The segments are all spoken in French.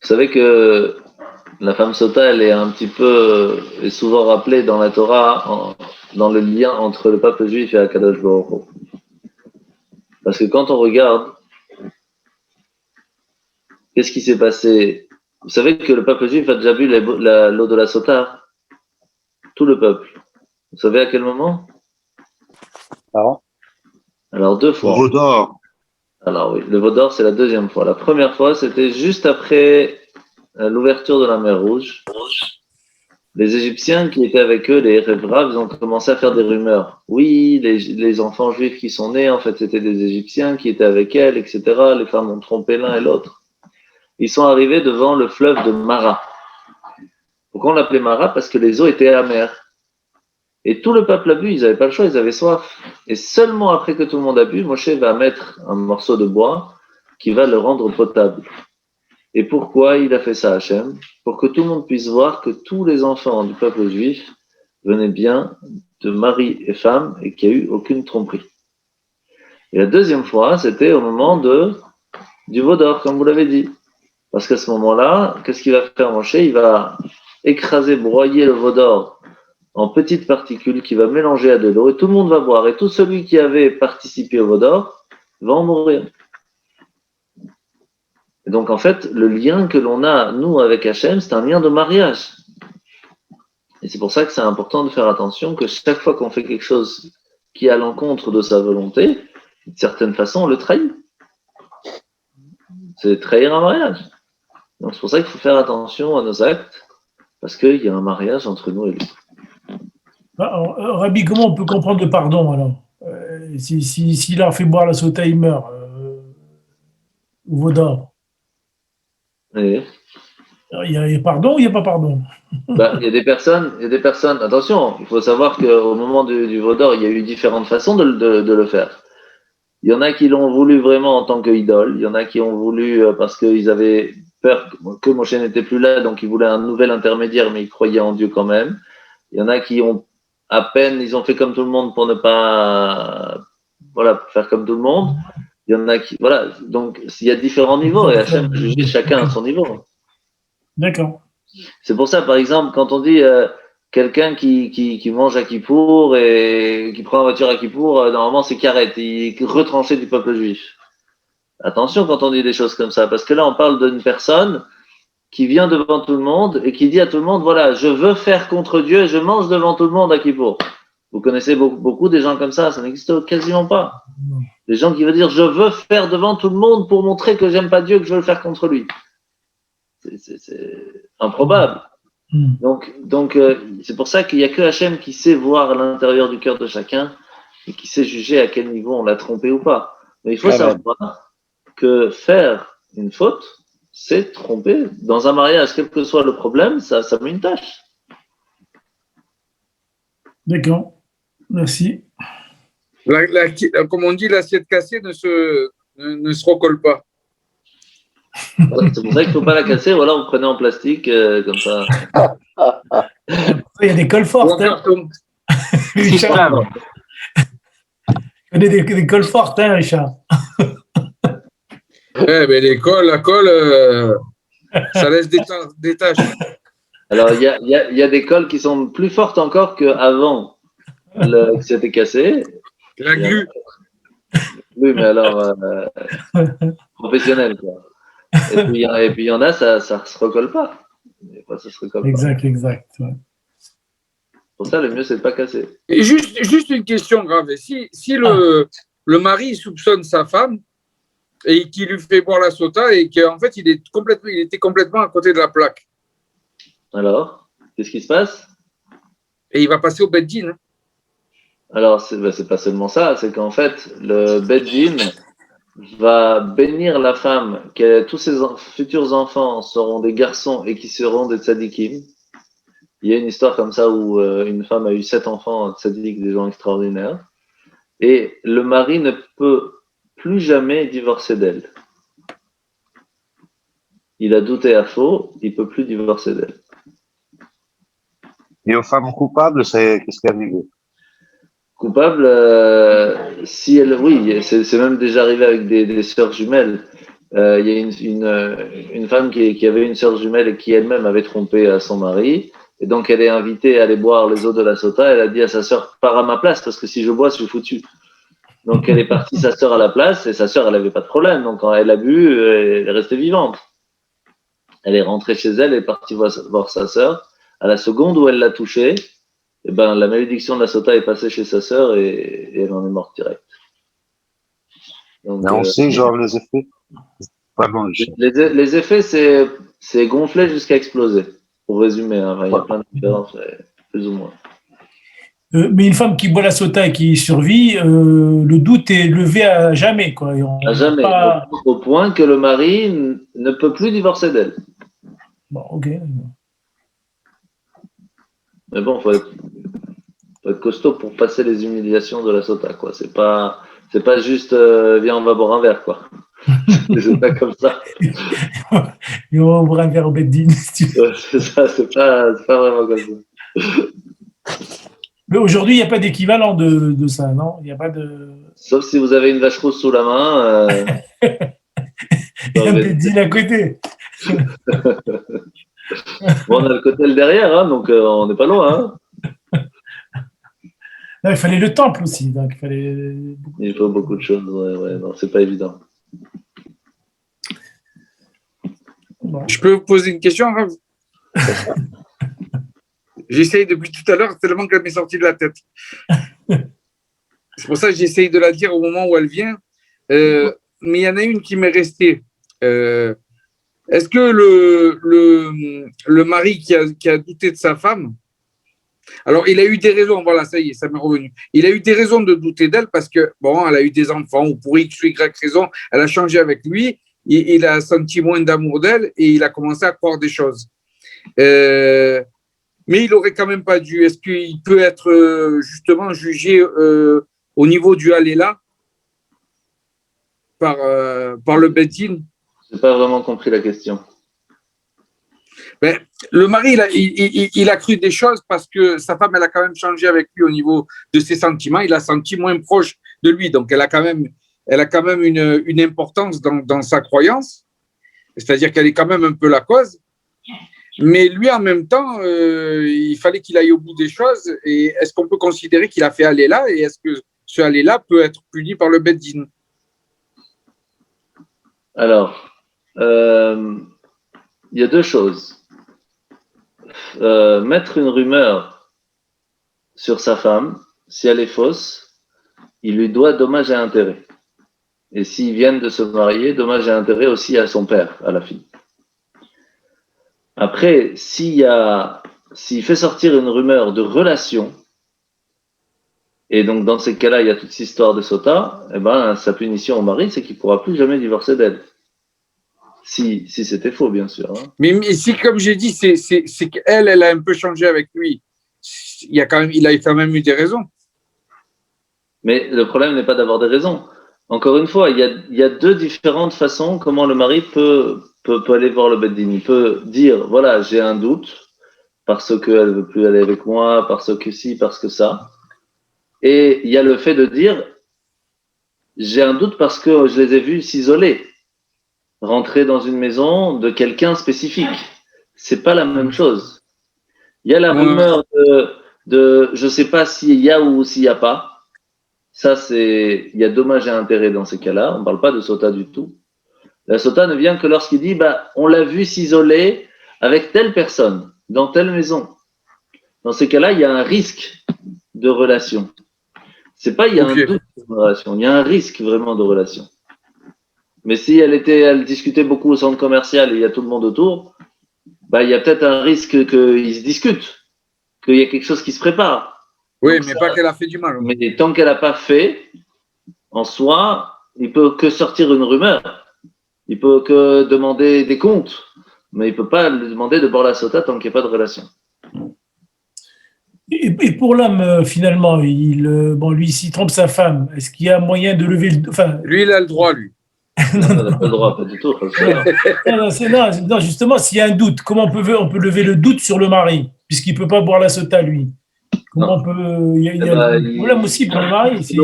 Vous savez que la femme sota, elle est un petit peu, est souvent rappelée dans la Torah, dans le lien entre le peuple juif et Akadosh Baruch Hu. Parce que quand on regarde, qu'est-ce qui s'est passé? Vous savez que le peuple juif a déjà vu l'eau de la sota, tout le peuple. Vous savez à quel moment? Alors deux fois. Veau d'or. Alors oui, le veau d'or, c'est la deuxième fois. La première fois, c'était juste après l'ouverture de la mer Rouge. Les Égyptiens qui étaient avec eux, les Révraves, ils ont commencé à faire des rumeurs. Oui, les enfants juifs qui sont nés, en fait, c'était des Égyptiens qui étaient avec elles, etc. Les femmes ont trompé l'un et l'autre. Ils sont arrivés devant le fleuve de Mara. Pourquoi on l'appelait Mara? Parce que les eaux étaient amères. Et tout le peuple a bu, ils n'avaient pas le choix, ils avaient soif. Et seulement après que tout le monde a bu, Moshe va mettre un morceau de bois qui va le rendre potable. Et pourquoi il a fait ça, Hachem? Pour que tout le monde puisse voir que tous les enfants du peuple juif venaient bien de mari et femme et qu'il n'y a eu aucune tromperie. Et la deuxième fois, c'était au moment du veau d'or, comme vous l'avez dit. Parce qu'à ce moment-là, qu'est-ce qu'il va faire, Moshe? Il va écraser, broyer le veau d'or en petites particules qui va mélanger à de l'eau et tout le monde va boire. Et tout celui qui avait participé au veau d'or va en mourir. Et donc, en fait, le lien que l'on a, nous, avec Hachem, c'est un lien de mariage. Et c'est pour ça que c'est important de faire attention que chaque fois qu'on fait quelque chose qui est à l'encontre de sa volonté, d'une certaine façon, on le trahit. C'est trahir un mariage. Donc, c'est pour ça qu'il faut faire attention à nos actes, parce qu'il y a un mariage entre nous et lui. Rabbi, comment on peut comprendre le pardon, alors? S'il leur fait boire la sota, il meurt. Ou veau d'or. Et Il y a pardon ou il n'y a pas pardon? il y a des personnes, attention, il faut savoir qu'au moment du veau d'or, il y a eu différentes façons de le faire. Il y en a qui l'ont voulu vraiment en tant qu'idole, il y en a qui ont voulu parce qu'ils avaient peur que Moshe n'était plus là, donc ils voulaient un nouvel intermédiaire, mais ils croyaient en Dieu quand même. Il y en a qui ont ils ont fait comme tout le monde pour ne pas faire comme tout le monde. Il y en a qui, donc il y a différents niveaux et Hachem juge chacun à son niveau. D'accord. C'est pour ça, par exemple, quand on dit quelqu'un qui mange à Kippour et qui prend la voiture à Kippour, normalement c'est carré, il est retranché du peuple juif. Attention quand on dit des choses comme ça, parce que là on parle d'une personne qui vient devant tout le monde et qui dit à tout le monde, voilà, je veux faire contre Dieu et je mange devant tout le monde à Kippour. Vous connaissez beaucoup des gens comme ça n'existe quasiment pas. Des gens qui veulent dire, je veux faire devant tout le monde pour montrer que j'aime pas Dieu, que je veux le faire contre lui. C'est improbable. Donc c'est pour ça qu'il n'y a que Hachem qui sait voir à l'intérieur du cœur de chacun et qui sait juger à quel niveau on l'a trompé ou pas. Mais il faut savoir que faire une faute, c'est tromper. Dans un mariage, quel que soit le problème, ça met une tâche. D'accord. Merci. Comme on dit, l'assiette cassée ne se recolle pas. C'est pour ça qu'il ne faut pas la casser, ou alors vous prenez en plastique, comme ça. Il y a des cols fortes. Richard. Il y a des cols fortes, Richard. Mais la colle, ça laisse des taches. Alors, il y a des cols qui sont plus fortes encore qu'avant que c'était cassé. La glu. Oui, mais alors, professionnel, quoi. Et puis, il y en a, ça ne se recolle pas. Ça se recolle exact. Ouais. Pour ça, le mieux, c'est de ne pas casser. Et juste une question grave. Si le mari soupçonne sa femme et qu'il lui fait boire la sota et qu'en fait, il était complètement à côté de la plaque. Alors, qu'est-ce qui se passe? Et il va passer au Beddin. Hein. Alors, c'est pas seulement ça, c'est qu'en fait, le Beddin va bénir la femme, que tous ses futurs enfants seront des garçons et qui seront des tzadikim. Il y a une histoire comme ça où une femme a eu 7 enfants tzadik, des gens extraordinaires, et le mari ne peut plus jamais divorcer d'elle. Il a douté à faux, il ne peut plus divorcer d'elle. Et aux femmes coupables, qu'est-ce qui arrive? Coupable, si elle, oui, c'est même déjà arrivé avec des sœurs jumelles. il y a une femme qui avait une sœur jumelle et qui elle-même avait trompé à son mari. Et donc, elle est invitée à aller boire les eaux de la sota. Elle a dit à sa sœur, pars à ma place, parce que si je bois, je suis foutu. Donc, elle est partie, sa sœur à la place, et sa sœur, elle n'avait pas de problème. Donc, quand elle a bu, elle est restée vivante. Elle est rentrée chez elle, elle est partie voir sa sœur. À la seconde où elle l'a touchée, eh ben, la malédiction de la sota est passée chez sa sœur et elle en est morte direct. Donc, Mais on sait, genre, les effets. Pardon, les effets, c'est gonfler jusqu'à exploser. Pour résumer, hein. Enfin, il y a plein de différences, plus ou moins. Mais une femme qui boit la sota et qui survit, le doute est levé à jamais, quoi. Et À jamais. pas... Au point que le mari ne peut plus divorcer d'elle. Bon, ok. Mais bon, faut être costaud pour passer les humiliations de la sota, quoi. C'est pas juste viens, on va boire un verre, quoi. C'est pas comme ça. Et on va boire un verre au bedding. C'est ça, c'est pas vraiment comme ça. Mais aujourd'hui, il n'y a pas d'équivalent de ça, non? Il n'y a pas de. Sauf si vous avez une vache rousse sous la main. Et un bedding à côté. Bon, on a le cotel derrière, hein, donc on n'est pas loin. Hein. Non, il fallait le temple aussi. Donc il faut beaucoup de choses, ouais, non, c'est pas évident. Bon. Je peux vous poser une question, Rav? J'essaye depuis tout à l'heure, tellement qu'elle m'est sortie de la tête. C'est pour ça que j'essaye de la dire au moment où elle vient. Mais il y en a une qui m'est restée. Est-ce que le mari qui a douté de sa femme, alors il a eu des raisons, voilà, ça y est, ça m'est revenu. Il a eu des raisons de douter d'elle parce que, bon, elle a eu des enfants ou pour X ou Y raison, elle a changé avec lui, il a senti moins d'amour d'elle et il a commencé à croire des choses. Mais il n'aurait quand même pas dû. Est-ce qu'il peut être justement jugé au niveau du Haléla par le Beit-Din? Je n'ai pas vraiment compris la question. Ben, le mari, il a cru des choses parce que sa femme, elle a quand même changé avec lui au niveau de ses sentiments. Il a senti moins proche de lui. Donc, elle a quand même une importance dans sa croyance. C'est-à-dire qu'elle est quand même un peu la cause. Mais lui, en même temps, il fallait qu'il aille au bout des choses. Et est-ce qu'on peut considérer qu'il a fait Haléla? Et est-ce que ce Haléla peut être puni par le Beit-Din? Alors, il y a deux choses. Mettre une rumeur sur sa femme, si elle est fausse, il lui doit dommage et intérêt. Et s'ils viennent de se marier, dommage et intérêt aussi à son père, à la fille. Après, s'il fait sortir une rumeur de relation, et donc dans ces cas-là, il y a toute cette histoire de sota, eh ben, sa punition au mari, c'est qu'il ne pourra plus jamais divorcer d'elle. Si c'était faux, bien sûr. Hein. Mais si, comme j'ai dit, c'est qu'elle a un peu changé avec lui. Il a quand même eu des raisons. Mais le problème n'est pas d'avoir des raisons. Encore une fois, il y a deux différentes façons comment le mari peut aller voir le Beit-Din. Il peut dire, voilà, j'ai un doute parce qu'elle ne veut plus aller avec moi, parce que si, parce que ça. Et il y a le fait de dire, j'ai un doute parce que je les ai vus s'isoler, rentrer dans une maison de quelqu'un spécifique. C'est pas la même chose. Il y a la rumeur de je sais pas s'il y a ou s'il y a pas. Ça, il y a dommage et intérêt dans ces cas-là. On ne parle pas de sota du tout. La sota ne vient que lorsqu'il dit, on l'a vu s'isoler avec telle personne, dans telle maison. Dans ces cas-là, il y a un risque de relation. C'est pas, il y a un doute de relation. Il y a un risque vraiment de relation. Mais si elle discutait beaucoup au centre commercial et il y a tout le monde autour, il y a peut-être un risque qu'ils se discutent, qu'il y a quelque chose qui se prépare. Oui, donc mais pas qu'elle a fait du mal. Mais tant qu'elle n'a pas fait, en soi, il peut que sortir une rumeur. Il peut que demander des comptes, mais il ne peut pas lui demander de boire la sota tant qu'il n'y a pas de relation. Et pour l'homme, finalement, lui, s'il trompe sa femme, est-ce qu'il y a moyen de lever le... Enfin, lui, il a le droit, lui. Non, il n'a pas le droit, pas du tout. non, justement, s'il y a un doute, comment on peut lever le doute sur le mari, puisqu'il ne peut pas boire la sota, lui? Comment on peut. Il y a un problème aussi pour le mari. Si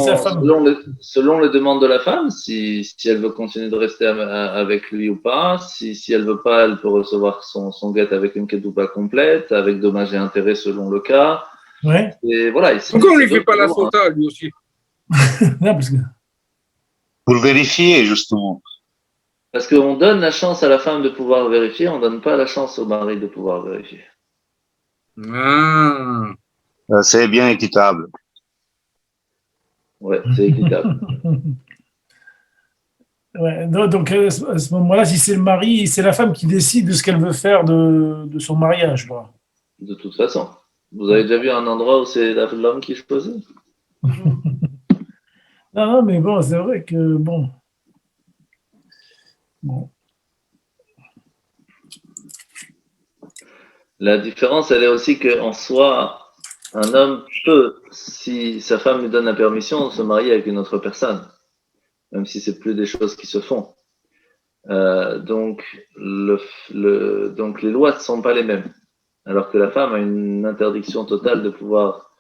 sa femme. Selon les demandes de la femme, si elle veut continuer de rester avec lui ou pas, si elle veut pas, elle peut recevoir son guet avec une ketouba complète, avec dommages et intérêts selon le cas. Ouais. Et voilà. Pourquoi on ne lui fait pas la sota, lui aussi? Non, parce que. Pour vérifier, justement. Parce qu'on donne la chance à la femme de pouvoir vérifier, on ne donne pas la chance au mari de pouvoir vérifier. Ah. C'est bien équitable. Ouais, c'est équitable. Ouais, donc à ce moment-là, si c'est le mari, c'est la femme qui décide de ce qu'elle veut faire de son mariage. Voilà. De toute façon. Vous avez déjà vu un endroit où c'est l'homme qui choisit? Non, mais bon, c'est vrai que bon. La différence, elle est aussi qu'en soi, un homme peut, si sa femme lui donne la permission, se marier avec une autre personne, même si c'est plus des choses qui se font. Donc les lois ne sont pas les mêmes, alors que la femme a une interdiction totale de pouvoir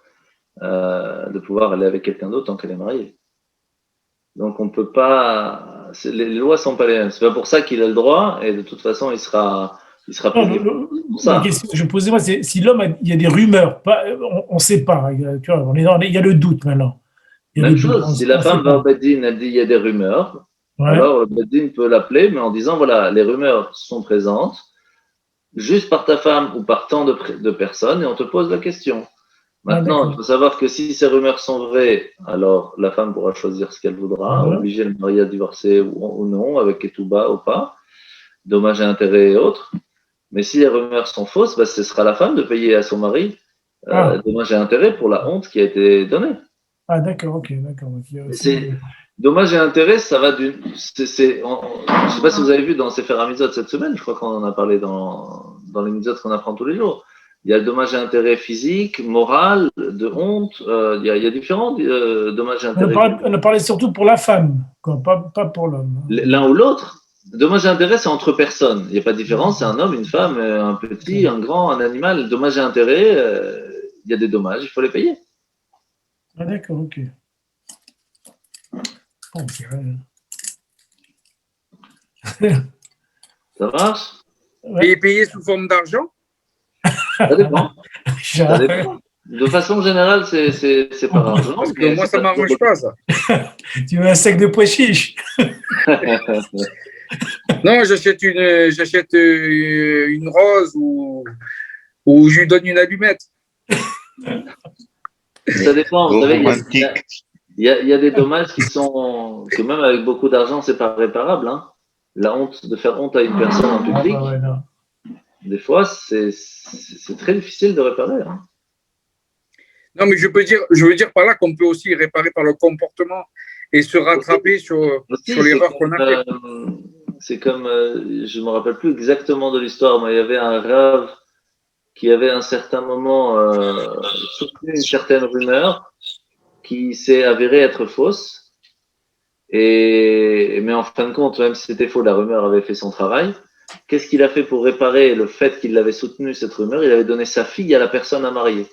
aller avec quelqu'un d'autre tant qu'elle est mariée. Donc on peut pas, les lois sont pas les mêmes. C'est pas pour ça qu'il a le droit et de toute façon il sera puni pour ça. La question que je posais moi, c'est si l'homme, il y a des rumeurs, on ne sait pas. Tu vois, il y a le doute maintenant. Même chose, si la femme va au Beddin, elle dit il y a des rumeurs, alors le Beddin peut l'appeler, mais en disant voilà, les rumeurs sont présentes, juste par ta femme ou par tant de personnes, et on te pose la question. Maintenant, il faut savoir que si ces rumeurs sont vraies, alors la femme pourra choisir ce qu'elle voudra, obliger le mari à divorcer ou non, avec ketouba ou pas, dommages et intérêts et autres. Mais si les rumeurs sont fausses, bah, ce sera la femme de payer à son mari dommages et intérêts pour la honte qui a été donnée. Ah, d'accord, ok, d'accord. Dommages et intérêts, ça va d'une. Je ne sais pas si vous avez vu dans Sefer HaMitzvot cette semaine, je crois qu'on en a parlé dans les mitzvot qu'on apprend tous les jours. Il y a le dommage et intérêt physique, moral, de honte. Il y a différents dommages et intérêts. On a parlé surtout pour la femme, quoi, pas pour l'homme. L'un ou l'autre. Dommage et intérêt, c'est entre personnes. Il n'y a pas de différence. C'est un homme, une femme, un petit, un grand, un animal. Dommage et intérêt, il y a des dommages, il faut les payer. Ah, d'accord, ok. Oh, c'est vrai. Ça marche? Et payer sous forme d'argent? Ça dépend. Ça dépend. De façon générale, c'est par argent. Parce que moi, ça ne m'arrange pas, ça. Tu veux un sac de pois chiches? Non, j'achète une rose ou je lui donne une allumette. Ça dépend. Vous savez, il y a des dommages que même avec beaucoup d'argent, c'est pas réparable. Hein. La honte, de faire honte à une personne en public, des fois, c'est très difficile de réparer. Hein. Non, mais je veux dire par là qu'on peut aussi réparer par le comportement et se rattraper sur l'erreur qu'on a faite. C'est comme, je ne me rappelle plus exactement de l'histoire, mais il y avait un rave qui avait à un certain moment soutenu une certaine rumeur qui s'est avérée être fausse. Mais en fin de compte, même si c'était faux, la rumeur avait fait son travail. Qu'est-ce qu'il a fait pour réparer le fait qu'il avait soutenu cette rumeur? Il avait donné sa fille à la personne à marier.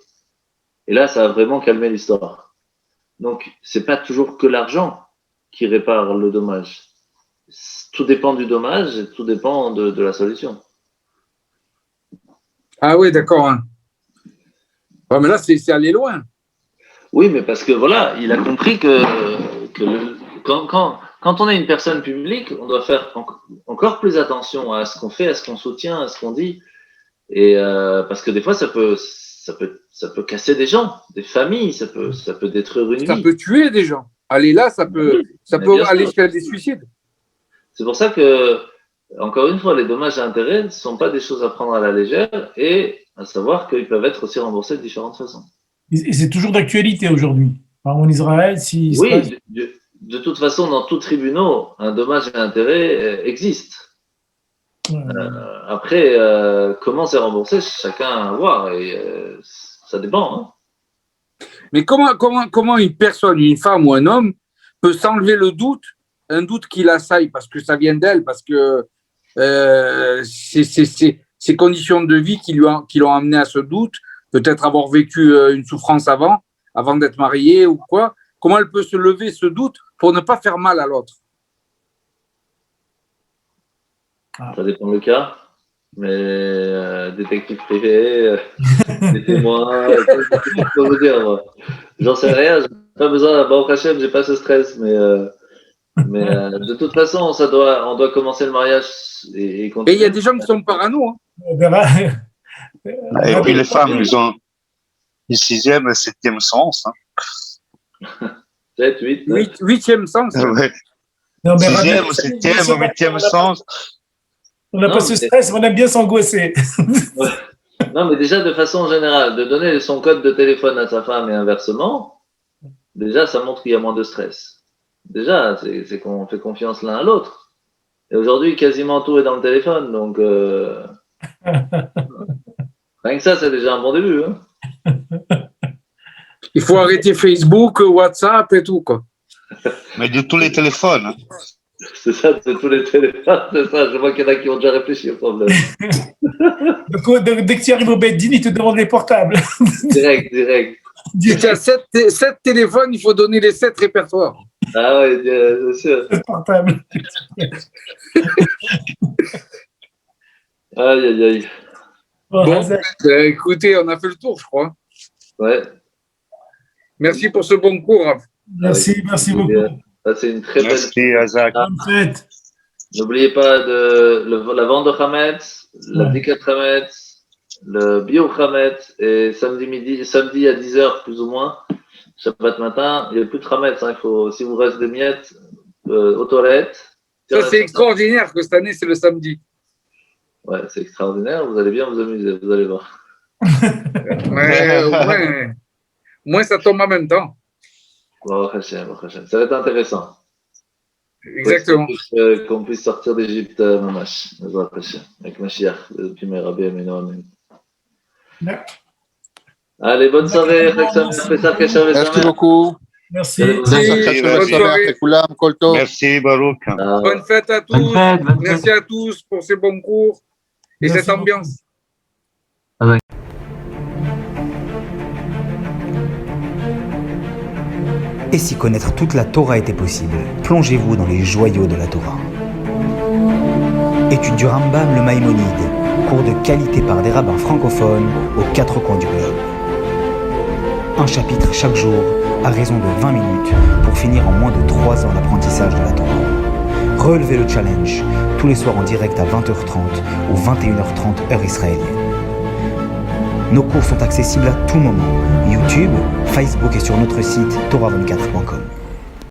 Et là, ça a vraiment calmé l'histoire. Donc, c'est pas toujours que l'argent qui répare le dommage. Tout dépend du dommage et tout dépend de la solution. Ah oui, d'accord. Hein. Ouais, mais là, c'est aller loin. Oui, mais parce que voilà, il a compris que quand on est une personne publique, on doit faire encore plus attention à ce qu'on fait, à ce qu'on soutient, à ce qu'on dit. Et parce que des fois, ça peut casser des gens, des familles, ça peut détruire une vie. Ça peut tuer des gens. Aller là, ça peut aller jusqu'à des suicides. C'est pour ça que, encore une fois, les dommages et intérêts ne sont pas des choses à prendre à la légère et à savoir qu'ils peuvent être aussi remboursés de différentes façons. Et c'est toujours d'actualité aujourd'hui. En Israël, oui, de toute façon, dans tout tribunal, un dommage et intérêt existe. Après, comment c'est remboursé, chacun à voir et ça dépend. Hein. Mais comment une personne, une femme ou un homme peut s'enlever le doute, un doute qui l'assaille parce que ça vient d'elle, parce que c'est ses conditions de vie qui l'ont amené à ce doute, peut-être avoir vécu une souffrance avant d'être mariée ou quoi, comment elle peut se lever ce doute pour ne pas faire mal à l'autre? Ça dépend du cas. Mais détective privé, des témoins, qu'est-ce que je peux vous dire, moi? J'en sais rien, j'ai pas besoin, Baruch Hashem, j'ai pas ce stress, mais de toute façon, on doit commencer le mariage et Et continuer. il y a des gens qui sont parano. Hein. On verra. Et puis les femmes, ils ont le 6e et 7e sens. Hein. 7, 8, 9. Huitième sens. Ouais. Non, mais 6e, 7e, 8e sens. On n'a pas ce stress, mais on aime bien s'angoisser. Ouais. Non, mais déjà, de façon générale, de donner son code de téléphone à sa femme et inversement, déjà, ça montre qu'il y a moins de stress. Déjà, c'est qu'on fait confiance l'un à l'autre. Et aujourd'hui, quasiment tout est dans le téléphone, donc rien que ça, c'est déjà un bon début. Hein. Il faut arrêter Facebook, WhatsApp et tout, quoi. Mais de tous les téléphones. Hein. C'est ça, c'est tous les téléphones, c'est ça. Je vois qu'il y en a qui ont déjà réfléchi au problème. Donc, dès que tu arrives au Beddin, ils te demandent les portables. Direct. Si tu as 7 téléphones, il faut donner les 7 répertoires. Ah oui, c'est sûr. Les portables. Aïe. Bon, écoutez, on a fait le tour, je crois. Ouais. Merci pour ce bon cours. Merci beaucoup. C'est une très belle. Merci, Azak. Bonne fête. N'oubliez pas la vente de Hametz, la Dikat Hametz, le Bio Hametz, et samedi à 10h plus ou moins, Shabbat matin, il n'y a plus de Hametz. Hein, si vous reste des miettes aux toilettes. Ça, c'est extraordinaire que cette année, c'est le samedi. Ouais, c'est extraordinaire. Vous allez bien vous amuser, vous allez voir. Ouais, au moins, ça tombe en même temps. Baruch Hashem. Ça va être intéressant. Exactement. Qu'on puisse sortir d'Égypte, Mamash, avec Mashiach, depuis mes rabbis et mes noms. Allez, bonne soirée. Merci beaucoup. Merci. Merci, Baruch. Bonne fête à tous. Merci à tous pour ces bons cours et cette ambiance. Et si connaître toute la Torah était possible, plongez-vous dans les joyaux de la Torah. Étude du Rambam, le Maïmonide, cours de qualité par des rabbins francophones aux 4 coins du globe. Un chapitre chaque jour, à raison de 20 minutes, pour finir en moins de 3 ans l'apprentissage de la Torah. Relevez le challenge, tous les soirs en direct à 20h30 ou 21h30 heure israélienne. Nos cours sont accessibles à tout moment, YouTube, Facebook et sur notre site torah24.com.